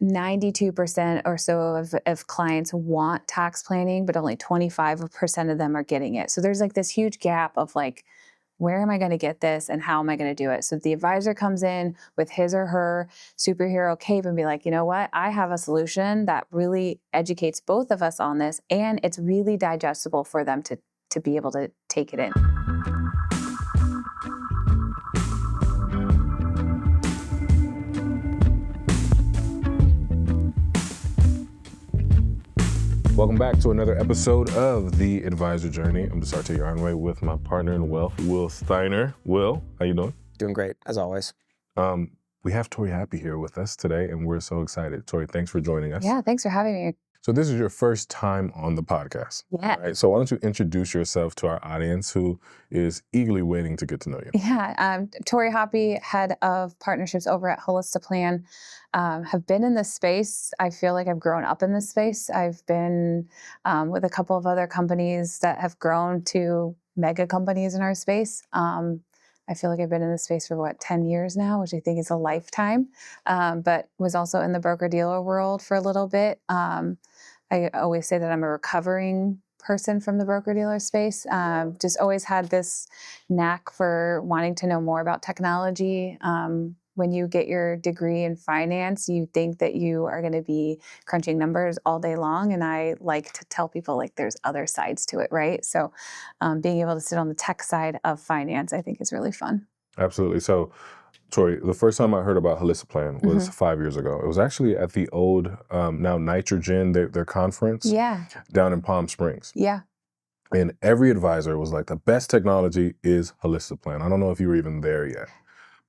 92% or so of clients want tax planning, but only 25% of them are getting it. So there's like this huge gap of like, where am I going to get this and how am I going to do it? So the advisor comes in with his or her superhero cape and be like, you know what? I have a solution that really educates both of us on this, and it's really digestible for them to be able to take it in. Welcome back to another episode of The Advisor Journey. I'm Desarte Yarnway with my partner in wealth, Will Steiner. Will, how you doing? Doing great, as always. We have Torie Happe here with us today, and we're so excited. Torie, thanks for joining us. Yeah, thanks for having me. So this is your first time on the podcast. Yeah. Right? So why don't you introduce yourself to our audience who is eagerly waiting to get to know you? Yeah, I'm Torie Happe, head of partnerships over at Holistiplan. Have been in this space. I feel like I've grown up in this space. I've been with a couple of other companies that have grown to mega companies in our space. I feel like I've been in this space for 10 years now, which I think is a lifetime, but was also in the broker-dealer world for a little bit. I always say that I'm a recovering person from the broker-dealer space. Just always had this knack for wanting to know more about technology. When you get your degree in finance, you think that you are going to be crunching numbers all day long. And I like to tell people like there's other sides to it, right? So being able to sit on the tech side of finance, I think is really fun. Absolutely. So, Torie, the first time I heard about Holistiplan was 5 years ago. It was actually at the old, now Nitrogen, their conference down in Palm Springs. Yeah. And every advisor was like, the best technology is Holistiplan. I don't know if you were even there yet.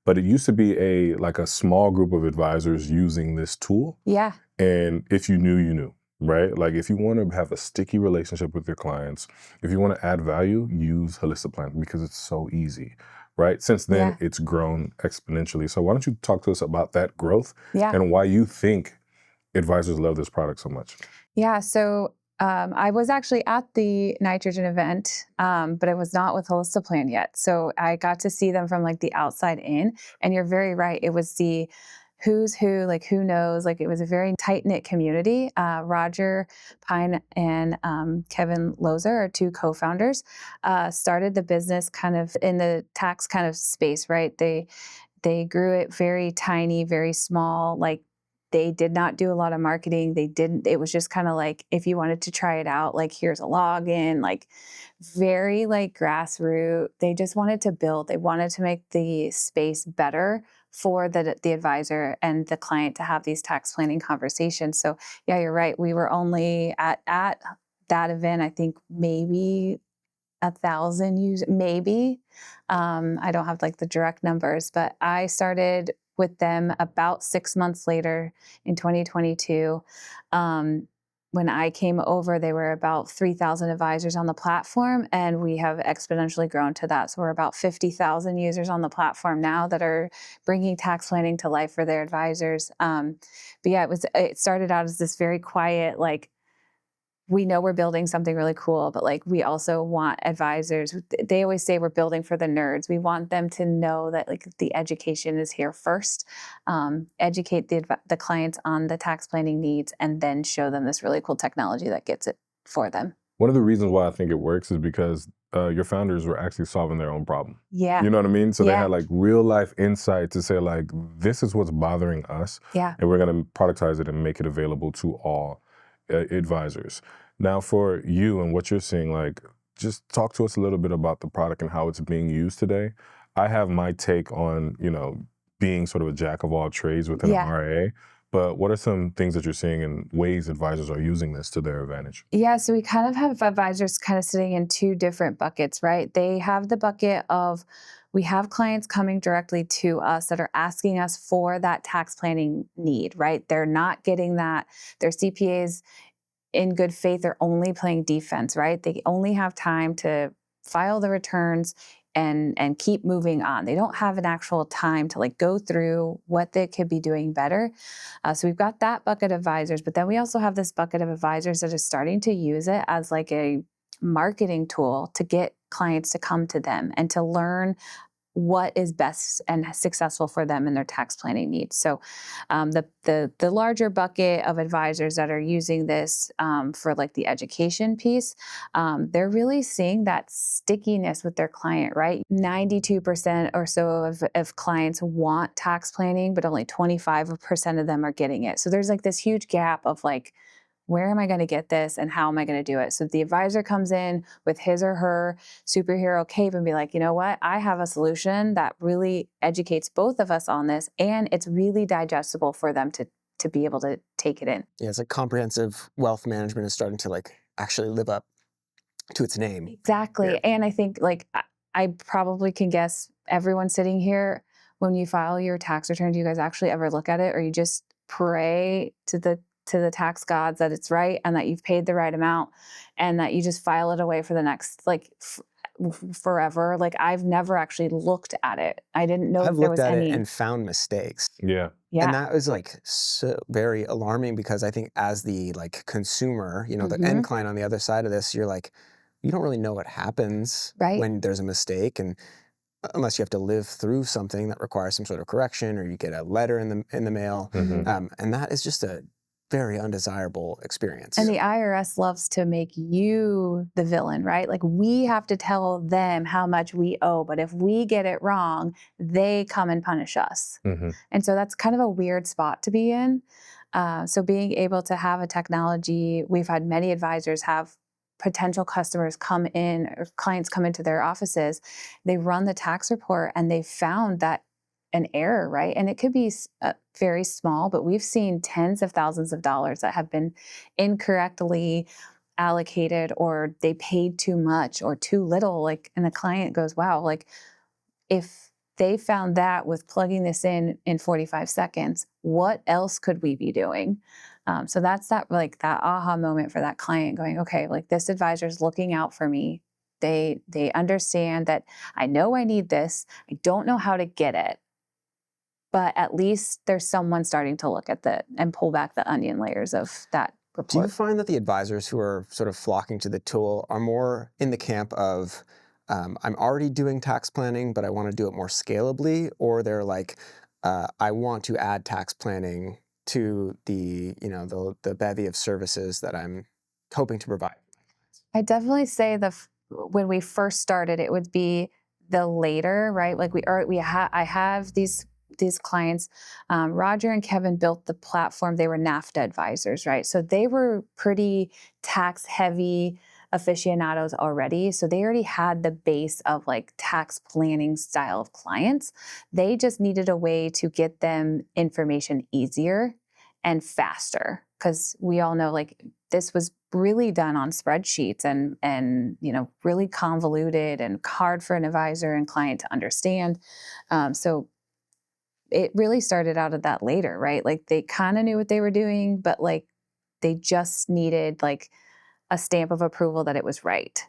But it used to be a small group of advisors using this tool. Yeah. And if you knew, you knew, right? Like if you want to have a sticky relationship with your clients, if you want to add value, use Holistiplan because it's so easy, right? Since then, it's grown exponentially. So why don't you talk to us about that growth and why you think advisors love this product so much? Yeah. So I was actually at the Nitrogen event, but I was not with Holistaplan yet. So I got to see them from like the outside in. And you're very right. It was the who's who, like who knows, like it was a very tight-knit community. Roger Pine and Kevin Lozer are two co-founders, started the business kind of in the tax kind of space, right? They grew it very tiny, very small, like they did not do a lot of marketing. It was just kind of like, if you wanted to try it out, like here's a login, like very like grassroots. They just wanted to build, they wanted to make the space better for the advisor and the client to have these tax planning conversations. So yeah, you're right. We were only at that event, I think maybe 1,000 users, maybe. I don't have like the direct numbers, but I started with them about 6 months later in 2022. When I came over, they were about 3,000 advisors on the platform, and we have exponentially grown to that. So we're about 50,000 users on the platform now that are bringing tax planning to life for their advisors. But yeah, it started out as this very quiet, like, we know we're building something really cool, but like we also want advisors. They always say we're building for the nerds. We want them to know that like the education is here first. Educate the clients on the tax planning needs, and then show them this really cool technology that gets it for them. One of the reasons why I think it works is because your founders were actually solving their own problem. Yeah. You know what I mean? So they had like real life insight to say like, this is what's bothering us. Yeah. And we're going to productize it and make it available to all advisors. Now for you and what you're seeing, like, just talk to us a little bit about the product and how it's being used today. I have my take on, being sort of a jack of all trades within an RIA, but what are some things that you're seeing and ways advisors are using this to their advantage? Yeah, so we kind of have advisors kind of sitting in two different buckets, right? They have the bucket of, we have clients coming directly to us that are asking us for that tax planning need, right? They're not getting that. Their CPAs in good faith are only playing defense, right? They only have time to file the returns and keep moving on. They don't have an actual time to like go through what they could be doing better. So we've got that bucket of advisors, but then we also have this bucket of advisors that are starting to use it as like a marketing tool to get clients to come to them and to learn what is best and successful for them in their tax planning needs. So the larger bucket of advisors that are using this for like the education piece, they're really seeing that stickiness with their client, right? 92% or so of clients want tax planning, but only 25% of them are getting it. So there's like this huge gap of like, where am I going to get this and how am I going to do it? So the advisor comes in with his or her superhero cape and be like, you know what? I have a solution that really educates both of us on this, and it's really digestible for them to be able to take it in. Yeah, it's like comprehensive wealth management is starting to like actually live up to its name. Exactly. Yeah. And I think like I probably can guess everyone sitting here, when you file your tax return, do you guys actually ever look at it, or you just pray to the tax gods that it's right and that you've paid the right amount and that you just file it away for the next like forever? Like I've never actually looked at it. I didn't know I've if there looked was at any. it and found mistakes. Yeah. Yeah. And that was like so very alarming, because I think as the like consumer, you know, the end client on the other side of this, you're like, you don't really know what happens Right. when there's a mistake, and unless you have to live through something that requires some sort of correction, or you get a letter in the mail, and that is just a very undesirable experience. And the IRS loves to make you the villain, right? Like we have to tell them how much we owe, but if we get it wrong, they come and punish us. And so that's kind of a weird spot to be in. So being able to have a technology, we've had many advisors have potential customers come in or clients come into their offices, they run the tax report and they found that an error, right? And it could be very small, but we've seen tens of thousands of dollars that have been incorrectly allocated, or they paid too much or too little. Like, and the client goes, wow, like if they found that with plugging this in 45 seconds, what else could we be doing? So that's that aha moment for that client going, okay, like this advisor is looking out for me. They understand that I know I need this. I don't know how to get it, but at least there's someone starting to look at that and pull back the onion layers of that report. Do you find that the advisors who are sort of flocking to the tool are more in the camp of, I'm already doing tax planning, but I want to do it more scalably, or they're like, I want to add tax planning to the bevy of services that I'm hoping to provide? I definitely say when we first started, it would be the later, right? Like I have these clients. Roger and Kevin built the platform. They were NAFTA advisors, right? So they were pretty tax heavy aficionados already. So they already had the base of like tax planning style of clients. They just needed a way to get them information easier and faster, because we all know like this was really done on spreadsheets and really convoluted and hard for an advisor and client to understand. So it really started out of that later, right? Like they kind of knew what they were doing, but like they just needed like a stamp of approval that it was right.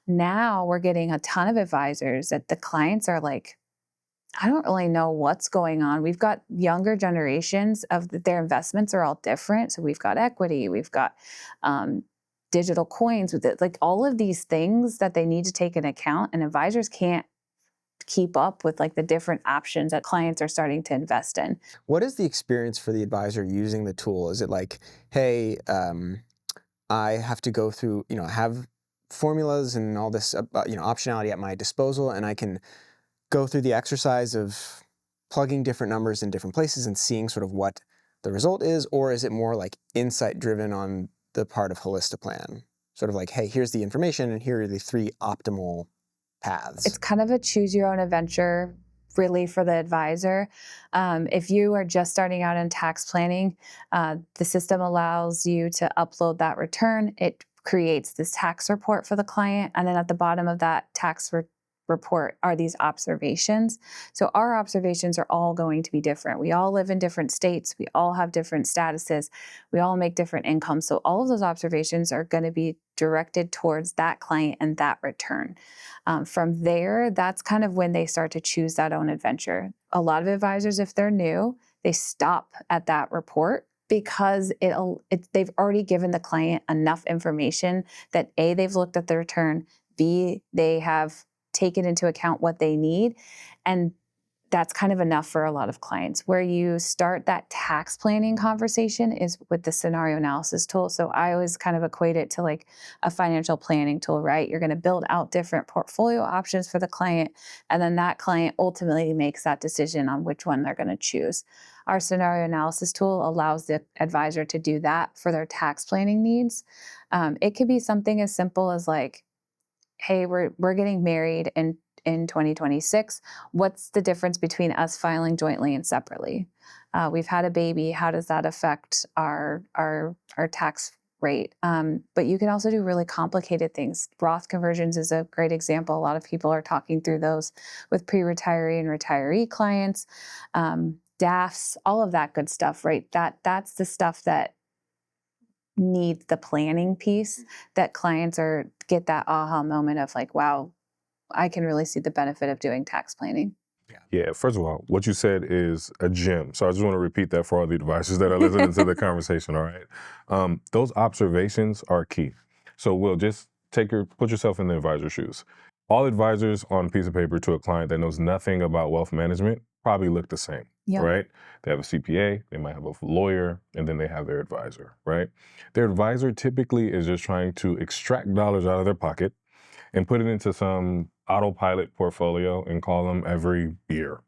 Now we're getting a ton of advisors that the clients are like, I don't really know what's going on. We've got younger generations their investments are all different. So we've got equity, we've got digital coins with it, like all of these things that they need to take into account, and advisors can't keep up with like the different options that clients are starting to invest in. What is the experience for the advisor using the tool? Is it like, hey, I have to go through, have formulas and all this, optionality at my disposal, and I can go through the exercise of plugging different numbers in different places and seeing sort of what the result is? Or is it more like insight driven on the part of Holistaplan? Sort of like, hey, here's the information and here are the 3 optimal paths. It's kind of a choose your own adventure really for the advisor. If you are just starting out in tax planning, the system allows you to upload that return. It creates this tax report for the client. And then at the bottom of that tax report are these observations. So our observations are all going to be different. We all live in different states. We all have different statuses. We all make different incomes. So all of those observations are going to be directed towards that client and that return. From there, that's kind of when they start to choose that own adventure. A lot of advisors, if they're new, they stop at that report because they've already given the client enough information that A, they've looked at the return, B, they have taken into account what they need. And that's kind of enough for a lot of clients. Where you start that tax planning conversation is with the scenario analysis tool. So I always kind of equate it to like a financial planning tool, right? You're going to build out different portfolio options for the client, and then that client ultimately makes that decision on which one they're going to choose. Our scenario analysis tool allows the advisor to do that for their tax planning needs. It could be something as simple as like, hey, we're getting married in 2026. What's the difference between us filing jointly and separately? We've had a baby. How does that affect our tax rate? But you can also do really complicated things. Roth conversions is a great example. A lot of people are talking through those with pre-retiree and retiree clients. DAFs, all of that good stuff, right? That's the stuff that needs the planning piece, that clients get that aha moment of like, wow, I can really see the benefit of doing tax planning. Yeah, first of all, what you said is a gem. So I just want to repeat that for all the advisors that are listening to the conversation, all right? Those observations are key. So Will, just put yourself in the advisor's shoes. All advisors on a piece of paper to a client that knows nothing about wealth management probably look the same, Yeah. right? They have a CPA, they might have a lawyer, and then they have their advisor, right? Their advisor typically is just trying to extract dollars out of their pocket and put it into some autopilot portfolio and call them every year,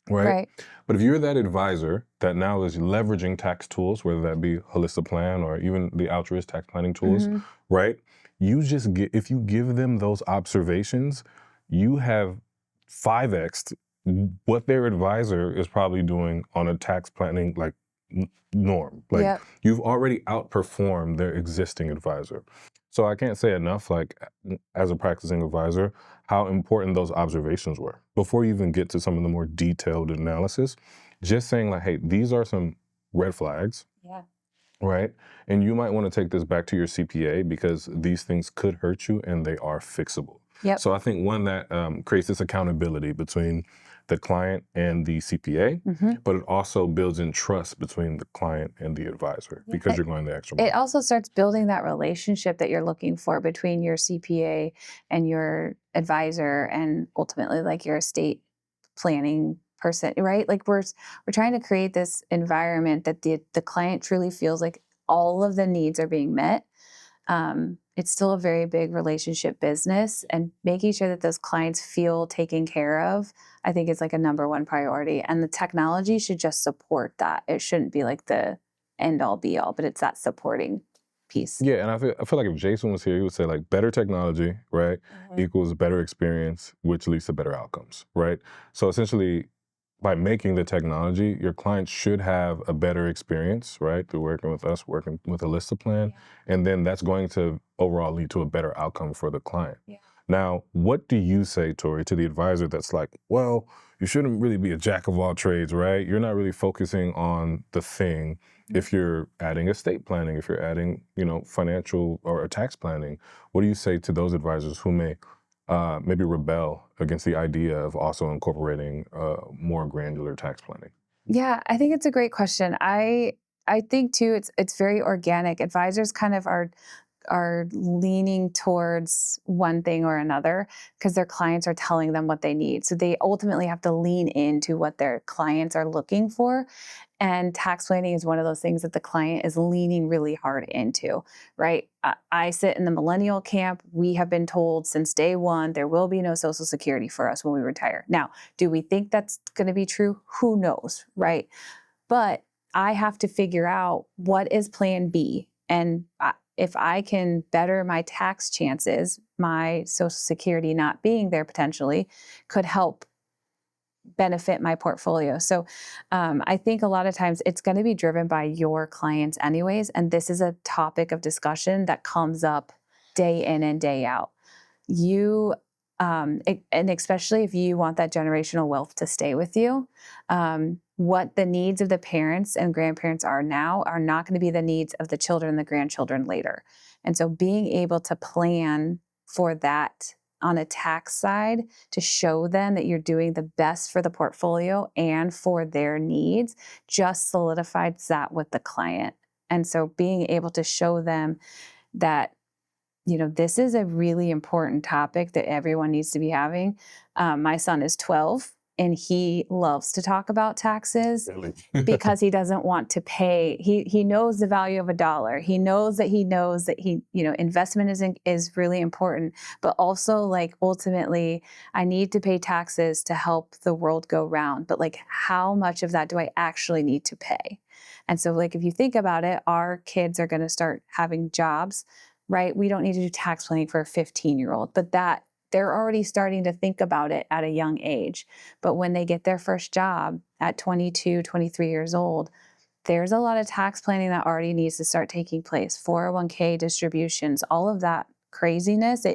right? But if you're that advisor that now is leveraging tax tools, whether that be Holistaplan or even the altruist tax planning tools, right? If you give them those observations, you have 5x'd what their advisor is probably doing on a tax planning like norm. Like you've already outperformed their existing advisor. So I can't say enough, like as a practicing advisor, how important those observations were. Before you even get to some of the more detailed analysis, just saying like, hey, these are some red flags, right? And you might want to take this back to your CPA because these things could hurt you and they are fixable. So I think one that creates this accountability between the client and the CPA, but it also builds in trust between the client and the advisor because you're going the extra mile. It also starts building that relationship that you're looking for between your CPA and your advisor and ultimately like your estate planning person, right? Like we're trying to create this environment that the client truly feels like all of the needs are being met. It's still a very big relationship business, and making sure that those clients feel taken care of, I think is like a number one priority. And the technology should just support that. It shouldn't be like the end all be all, but it's that supporting piece. Yeah, and I feel like if Jason was here, he would say like better technology, right, equals better experience, which leads to better outcomes, right? So essentially, by making the technology, your clients should have a better experience, right, through working with us, working with a Holistiplan, and then that's going to overall lead to a better outcome for the client. Now, what do you say, Torie, to the advisor that's like, well, you shouldn't really be a jack of all trades, right? You're not really focusing on the thing. If you're adding estate planning, if you're adding, financial or tax planning, what do you say to those advisors who may maybe rebel against the idea of also incorporating more granular tax planning? Yeah, I think it's a great question. I think too, it's very organic. Advisors kind of are leaning towards one thing or another because their clients are telling them what they need. So they ultimately have to lean into what their clients are looking for. And tax planning is one of those things that the client is leaning really hard into, right? I sit in the millennial camp. We have been told since day one, there will be no Social Security for us when we retire. Now, do we think that's going to be true? Who knows, right? But I have to figure out what is plan B. And if I can better my tax chances, my Social Security not being there potentially could help benefit my portfolio. So I think a lot of times it's going to be driven by your clients anyways. And this is a topic of discussion that comes up day in and day out. And especially if you want that generational wealth to stay with you, what the needs of the parents and grandparents are now are not going to be the needs of the children and the grandchildren later. And so being able to plan for that on a tax side to show them that you're doing the best for the portfolio and for their needs just solidifies that with the client. And so being able to show them that this is a really important topic that everyone needs to be having. My son is 12 and he loves to talk about taxes Really? because he doesn't want to pay. He knows the value of a dollar. He knows that investment is really important, but also like ultimately I need to pay taxes to help the world go round. But like, how much of that do I actually need to pay? And so like, if you think about it, our kids are going to start having jobs, right? We don't need to do tax planning for a 15-year-old, but that they're already starting to think about it at a young age. But when they get their first job at 22, 23 years old, there's a lot of tax planning that already needs to start taking place. 401k distributions, all of that craziness.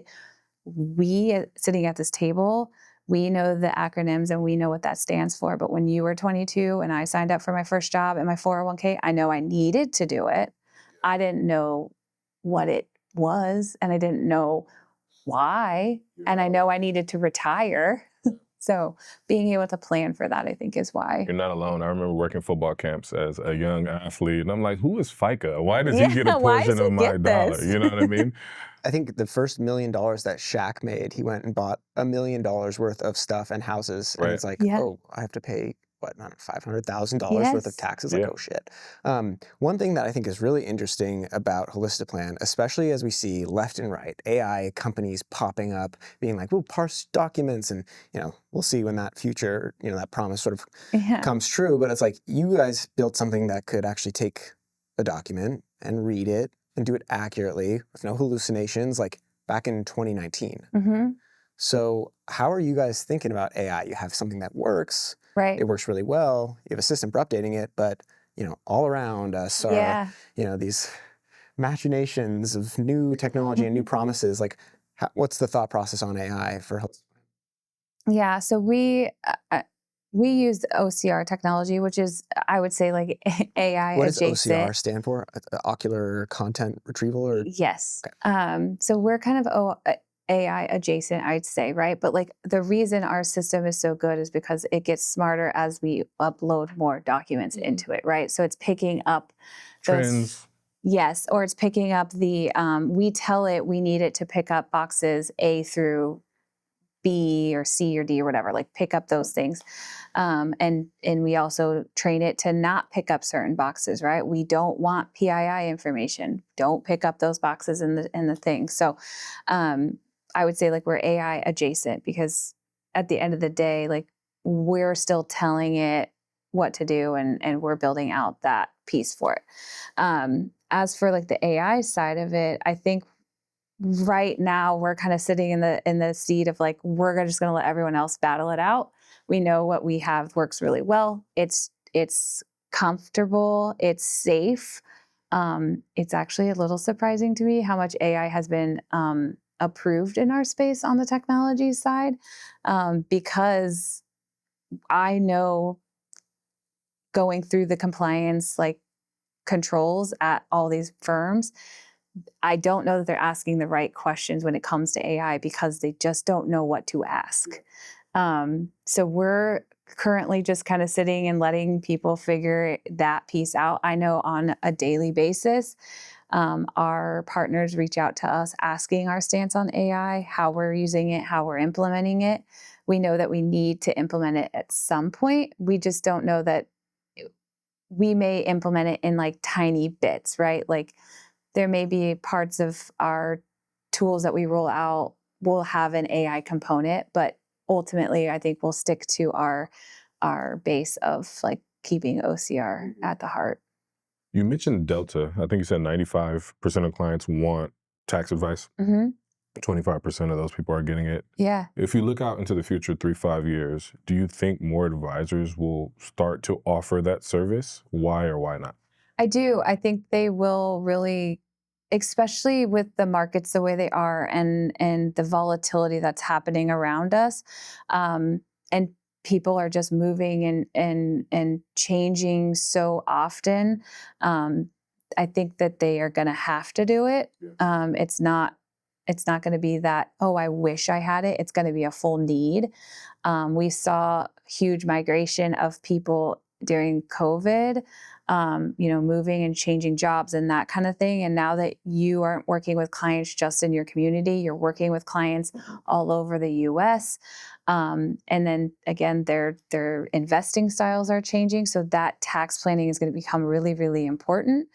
We sitting at this table, we know the acronyms and we know what that stands for. But when you were 22 and I signed up for my first job and my 401k, I know I needed to do it. I didn't know what it was and I didn't know why. And I know I needed to retire. So being able to plan for that, I think, is why. You're not alone. I remember working football camps as a young athlete, and I'm like, who is FICA? Why does he get a portion of my dollar? You know what I mean? I think the first $1 million that Shaq made, he went and bought $1 million worth of stuff and houses. Right. And it's like, oh, I have to pay, $500,000 worth of taxes? Yeah. Like, oh shit. One thing that I think is really interesting about Holistiplan, especially as we see left and right, AI companies popping up, being like, we'll parse documents and, we'll see when that future, that promise sort of comes true. But it's like, you guys built something that could actually take a document and read it and do it accurately with no hallucinations, like back in 2019. Mm-hmm. So how are you guys thinking about AI? You have something that works. Right. It works really well. You have a system for updating it, but all around us are these machinations of new technology and new promises. Like, what's the thought process on AI for Holistiplan? Yeah, so we use OCR technology, which is, I would say, like AI What adjacent. does OCR stand for? Ocular content retrieval, or? Yes. Okay. So we're kind of AI adjacent, I'd say, right? But like the reason our system is so good is because it gets smarter as we upload more documents into it, right? So it's picking up Trends. Yes, or it's picking up we tell it we need it to pick up boxes A through B or C or D or whatever, like pick up those things. And we also train it to not pick up certain boxes, right? We don't want PII information. Don't pick up those boxes in the thing. So I would say like we're AI adjacent because at the end of the day, like we're still telling it what to do and we're building out that piece for it. As for like the AI side of it, I think right now we're kind of sitting in the seat of like, we're just going to let everyone else battle it out. We know what we have works really well. It's comfortable. It's safe. It's actually a little surprising to me how much AI has been approved in our space on the technology side, because I know going through the compliance like controls at all these firms, I don't know that they're asking the right questions when it comes to AI because they just don't know what to ask. So we're currently just kind of sitting and letting people figure that piece out. I know on a daily basis, our partners reach out to us asking our stance on AI, how we're using it, how we're implementing it. We know that we need to implement it at some point. We just don't know that we may implement it in like tiny bits, right? Like there may be parts of our tools that we roll out will have an AI component, but ultimately I think we'll stick to our base of like keeping OCR at the heart. You mentioned Delta. I think you said 95% of clients want tax advice. 25% of those people are getting it. Yeah. If you look out into the future, 3-5 years, do you think more advisors will start to offer that service? Why or why not? I do. I think they will really, especially with the markets the way they are and the volatility that's happening around us. And people are just moving and changing so often. I think that they are going to have to do it. It's not going to be that, oh, I wish I had it. It's going to be a full need. We saw huge migration of people during COVID moving and changing jobs and that kind of thing. And now that you aren't working with clients just in your community, you're working with clients all over the US. And then again, their investing styles are changing. So that tax planning is going to become really, really important.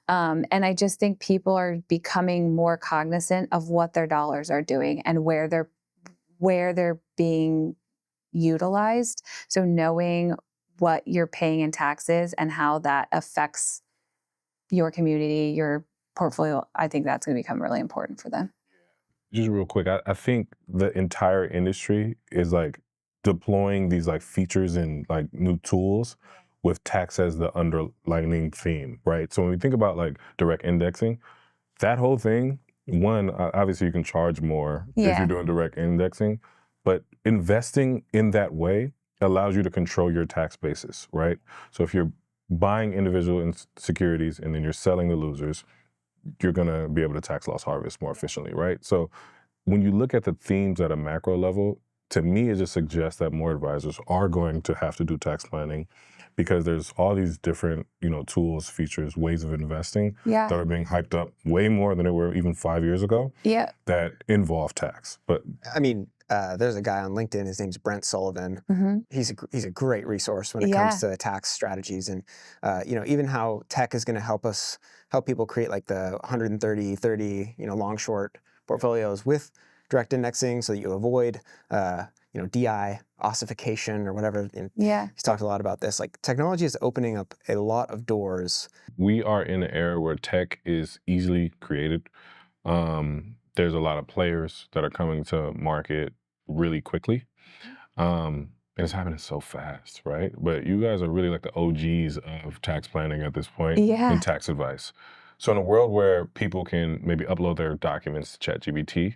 And I just think people are becoming more cognizant of what their dollars are doing and where they're being utilized. So knowing what you're paying in taxes and how that affects your community, your portfolio, I think that's going to become really important for them. Just real quick, I think the entire industry is like deploying these like features and like new tools with tax as the underlining theme, right? So when we think about like direct indexing, that whole thing, one, obviously you can charge more if Yeah. you're doing direct indexing, but investing in that way allows you to control your tax basis, right? So if you're buying individual securities and then you're selling the losers, you're gonna be able to tax loss harvest more efficiently, right? So when you look at the themes at a macro level, to me, it just suggests that more advisors are going to have to do tax planning because there's all these different, tools, features, ways of investing Yeah. that are being hyped up way more than they were even 5 years ago. Yeah. That involve tax. But I mean, there's a guy on LinkedIn. His name's Brent Sullivan. Mm-hmm. He's a great resource when it comes to tax strategies, and even how tech is going to help people create like the 130-30 long short portfolios with direct indexing, so that you avoid DI ossification or whatever. And he's talked a lot about this. Like technology is opening up a lot of doors. We are in an era where tech is easily created. There's a lot of players that are coming to market really quickly. And it's happening so fast, right? But you guys are really like the OGs of tax planning at this point and tax advice. So in a world where people can maybe upload their documents to ChatGPT,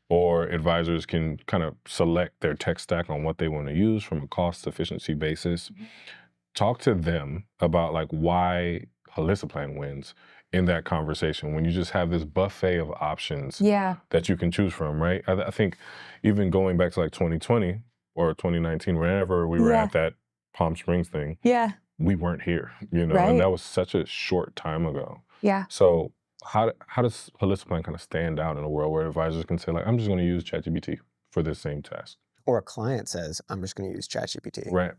or advisors can kind of select their tech stack on what they want to use from a cost efficiency basis, talk to them about like why Holistiplan wins in that conversation when you just have this buffet of options that you can choose from, right? I think even going back to like 2020 or 2019, whenever we were at that Palm Springs thing, we weren't here, and that was such a short time ago. So how does Holistiplan kind of stand out in a world where advisors can say like, I'm just going to use ChatGPT for this same task? Or a client says, I'm just going to use ChatGPT. Right.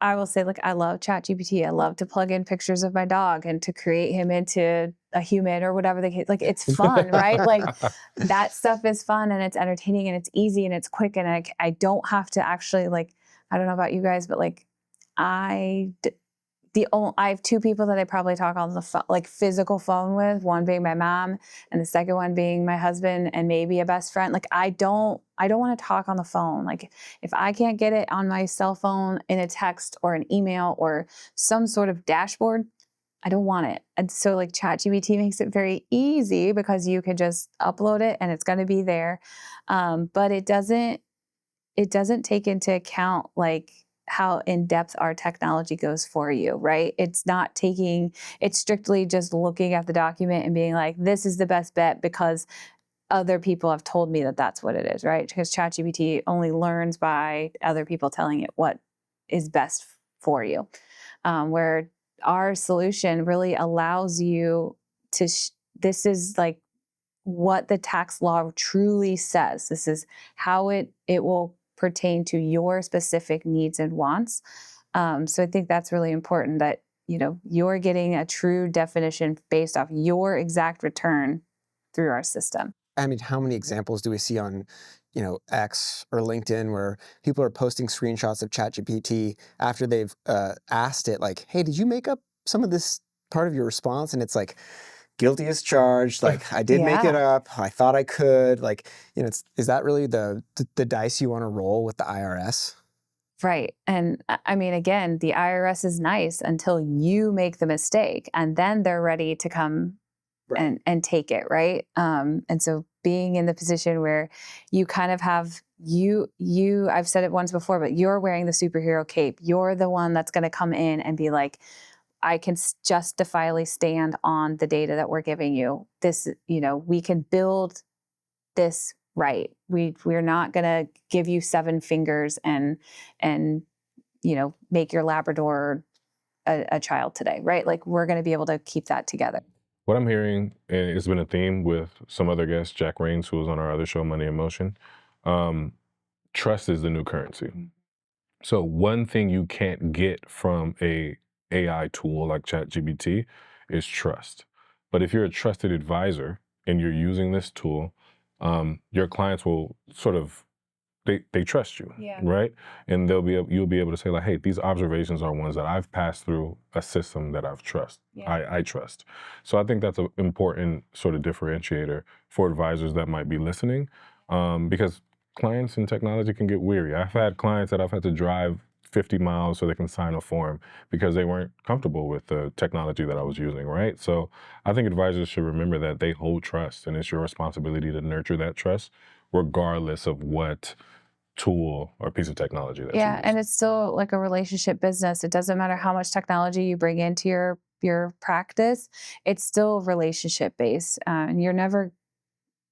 I will say, like, I love ChatGPT. I love to plug in pictures of my dog and to create him into a human or whatever like, it's fun, right? Like that stuff is fun and it's entertaining and it's easy and it's quick. And I don't have to actually like, I don't know about you guys, but like I have two people that I probably talk on the phone, like physical phone with, one being my mom and the second one being my husband and maybe a best friend. Like I don't want to talk on the phone. Like if I can't get it on my cell phone in a text or an email or some sort of dashboard, I don't want it. And so like ChatGPT makes it very easy because you can just upload it and it's going to be there. But it doesn't take into account like how in depth our technology goes for you, right? It's strictly just looking at the document and being like, this is the best bet because other people have told me that that's what it is, right? Because ChatGPT only learns by other people telling it what is best for you. Where our solution really allows you to, this is like what the tax law truly says. This is how it will pertain to your specific needs and wants. So I think that's really important that, you're getting a true definition based off your exact return through our system. I mean, how many examples do we see on, X or LinkedIn where people are posting screenshots of ChatGPT after they've asked it like, hey, did you make up some of this part of your response? And it's like, guilty as charged. Like I did make it up. I thought I could. Like, is that really the dice you want to roll with the IRS? Right. And I mean, again, the IRS is nice until you make the mistake and then they're ready to come and take it. Right. And so being in the position where you kind of have I've said it once before, but you're wearing the superhero cape. You're the one that's going to come in and be like, I can justifiably stand on the data that we're giving you. This, we can build this right. We're not going to give you 7 fingers and make your Labrador a child today, right? Like we're going to be able to keep that together. What I'm hearing, and it's been a theme with some other guests, Jack Rains, who was on our other show, Money in Motion, trust is the new currency. So one thing you can't get from a AI tool like ChatGPT is trust. But if you're a trusted advisor and you're using this tool, your clients will sort of they trust you, right? And you'll be able to say like, hey, these observations are ones that I've passed through a system that I trust. So I think that's an important sort of differentiator for advisors that might be listening, because clients in technology can get weary. I've had clients that I've had to drive 50 miles so they can sign a form because they weren't comfortable with the technology that I was using, right? So I think advisors should remember that they hold trust, and it's your responsibility to nurture that trust regardless of what tool or piece of technology that you use. And it's still like a relationship business. It doesn't matter how much technology you bring into your practice, it's still relationship based. And you're never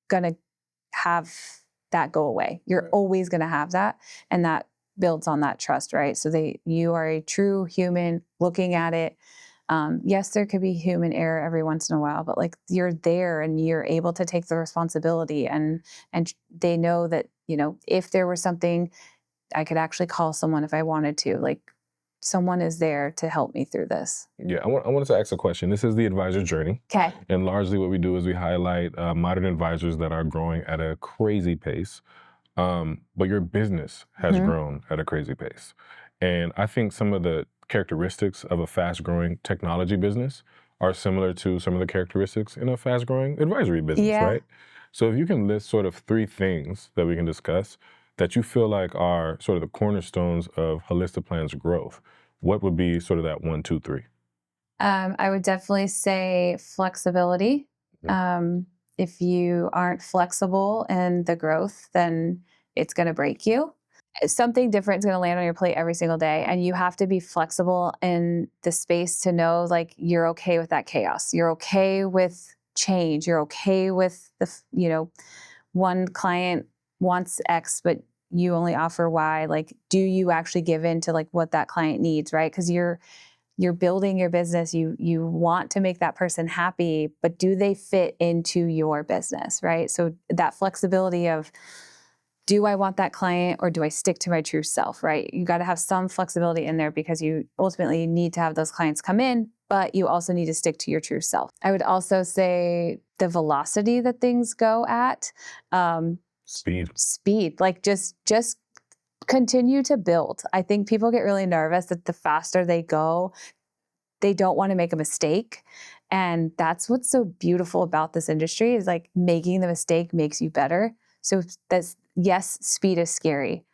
gonna have that go away. You're always gonna have that, and that builds on that trust, right? So you are a true human looking at it. Yes, there could be human error every once in a while, but like you're there and you're able to take the responsibility, and they know that, if there was something, I could actually call someone if I wanted to. Like someone is there to help me through this. Yeah, I wanted to ask a question. This is the advisor journey. Okay. And largely what we do is we highlight modern advisors that are growing at a crazy pace. But your business has grown at a crazy pace. And I think some of the characteristics of a fast-growing technology business are similar to some of the characteristics in a fast-growing advisory business, right? So if you can list sort of 3 things that we can discuss that you feel like are sort of the cornerstones of Holistaplan's growth, what would be sort of that 1, 2, 3? I would definitely say flexibility. If you aren't flexible in the growth, then it's going to break you. Something different is going to land on your plate every single day, and you have to be flexible in the space to know like you're okay with that chaos. You're okay with change. You're okay with one client wants X, but you only offer Y. Like, do you actually give in to like what that client needs, right? Because you're building your business. You want to make that person happy, but do they fit into your business, right? So that flexibility of, do I want that client or do I stick to my true self, right? You got to have some flexibility in there because you ultimately need to have those clients come in, but you also need to stick to your true self. I would also say the velocity that things go at. Speed, like just continue to build. I think people get really nervous that the faster they go, they don't want to make a mistake. And that's what's so beautiful about this industry is like making the mistake makes you better. So yes, speed is scary.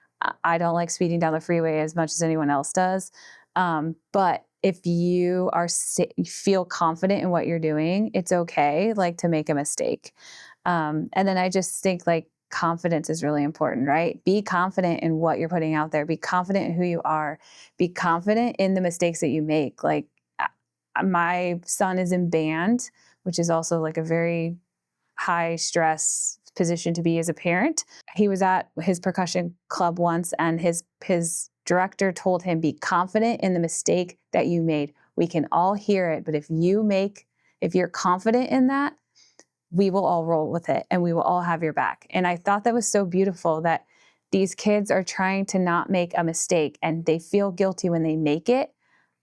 I don't like speeding down the freeway as much as anyone else does. But if you feel confident in what you're doing, it's okay like to make a mistake. And then I just think like confidence is really important, right? Be confident in what you're putting out there. Be confident in who you are. Be confident in the mistakes that you make. Like my son is in band, which is also like a very high stress position to be as a parent. He was at his percussion club once, and his director told him, be confident in the mistake that you made. We can all hear it, but if you're confident in that, we will all roll with it and we will all have your back. And I thought that was so beautiful that these kids are trying to not make a mistake and they feel guilty when they make it,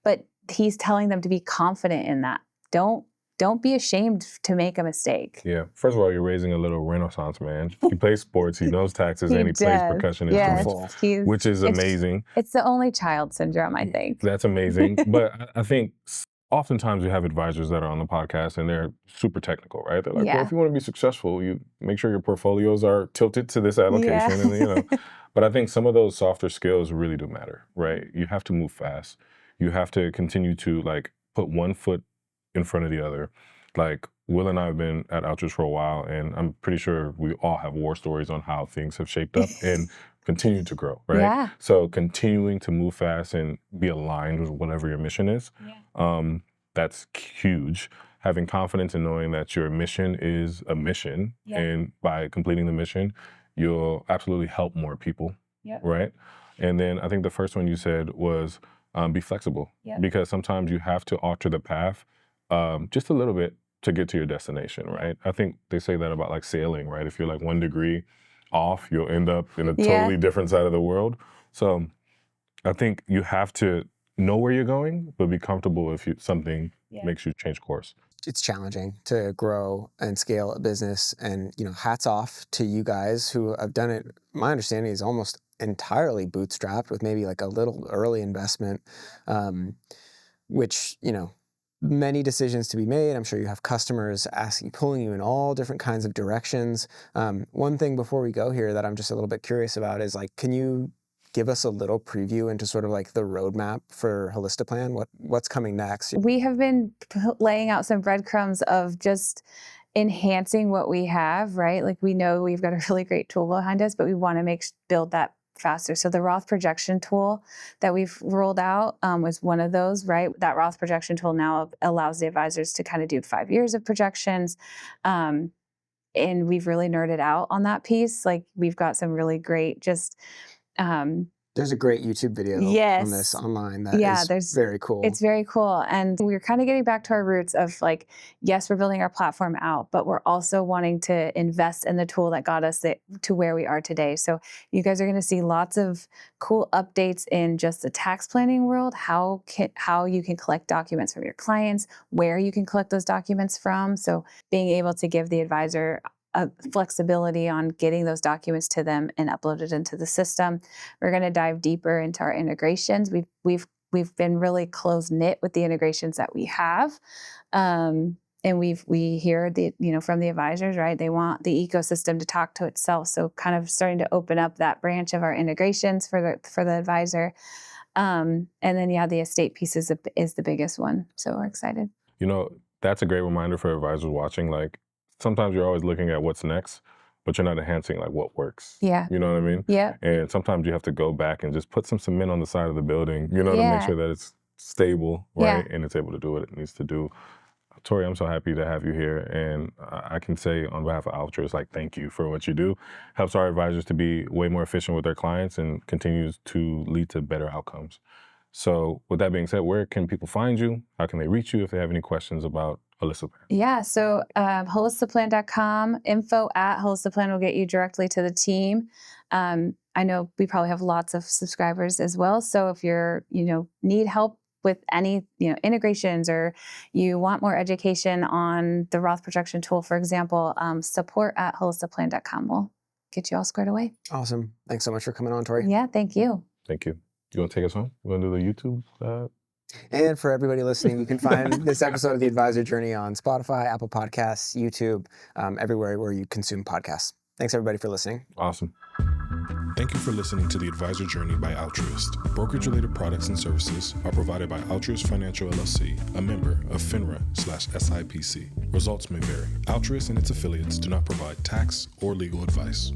but he's telling them to be confident in that. Don't be ashamed to make a mistake. Yeah. First of all, you're raising a little Renaissance man. He plays sports, he knows taxes, and he plays percussion instruments, which is amazing. It's the only child syndrome, I think. That's amazing. But I think oftentimes we have advisors that are on the podcast and they're super technical, right? They're like, well, if you want to be successful, you make sure your portfolios are tilted to this allocation. And, but I think some of those softer skills really do matter, right? You have to move fast. You have to continue to like put one foot in front of the other. Like Will and I have been at Outreach for a while, and I'm pretty sure we all have war stories on how things have shaped up and continue to grow, right? Yeah. So continuing to move fast and be aligned with whatever your mission is, that's huge. Having confidence in knowing that your mission is a mission, and by completing the mission, you'll absolutely help more people, right? And then I think the first one you said was be flexible. Yeah. Because sometimes you have to alter the path just a little bit to get to your destination, right? I think they say that about like sailing, right? If you're like 1 degree off, you'll end up in a totally different side of the world. So I think you have to know where you're going, but be comfortable if something makes you change course. It's challenging to grow and scale a business, and hats off to you guys who have done it. My understanding is almost entirely bootstrapped with maybe like a little early investment, which many decisions to be made. I'm sure you have customers pulling you in all different kinds of directions. One thing before we go here that I'm just a little bit curious about is like, can you give us a little preview into sort of like the roadmap for Holistiplan? What's coming next? We have been laying out some breadcrumbs of just enhancing what we have, right? Like we know we've got a really great tool behind us, but we want to build that faster. So the Roth projection tool that we've rolled out was one of those, right? That Roth projection tool now allows the advisors to kind of do 5 years of projections. And we've really nerded out on that piece. Like we've got some really great there's a great YouTube video on this online that is very cool. It's very cool. And we're kind of getting back to our roots of like, yes, we're building our platform out, but we're also wanting to invest in the tool that got us to where we are today. So you guys are going to see lots of cool updates in just the tax planning world, how you can collect documents from your clients, where you can collect those documents from. So being able to give the advisor flexibility on getting those documents to them and uploaded into the system. We're going to dive deeper into our integrations. We've been really close knit with the integrations that we have, and we hear from the advisors, right? They want the ecosystem to talk to itself. So kind of starting to open up that branch of our integrations for the advisor, and then the estate piece is the biggest one. So we're excited. That's a great reminder for advisors watching. Like, sometimes you're always looking at what's next, but you're not enhancing like what works. Yeah. You know what I mean? Yeah. And sometimes you have to go back and just put some cement on the side of the building, to make sure that it's stable, right? And it's able to do what it needs to do. Torie, I'm so happy to have you here. And I can say on behalf of Altruist, like, thank you for what you do. Helps our advisors to be way more efficient with their clients and continues to lead to better outcomes. So with that being said, where can people find you? How can they reach you if they have any questions about Holistaplan? Yeah, so holistaplan.com, info@holistaplan will get you directly to the team. I know we probably have lots of subscribers as well. So if you're, need help with any, integrations, or you want more education on the Roth projection tool, for example, support@holistaplan.com will get you all squared away. Awesome. Thanks so much for coming on, Torie. Yeah, thank you. Thank you. You want to take us home? You want to do the YouTube? And for everybody listening, you can find this episode of The Advisor Journey on Spotify, Apple Podcasts, YouTube, everywhere where you consume podcasts. Thanks, everybody, for listening. Awesome. Thank you for listening to The Advisor Journey by Altruist. Brokerage-related products and services are provided by Altruist Financial LLC, a member of FINRA/SIPC. Results may vary. Altruist and its affiliates do not provide tax or legal advice.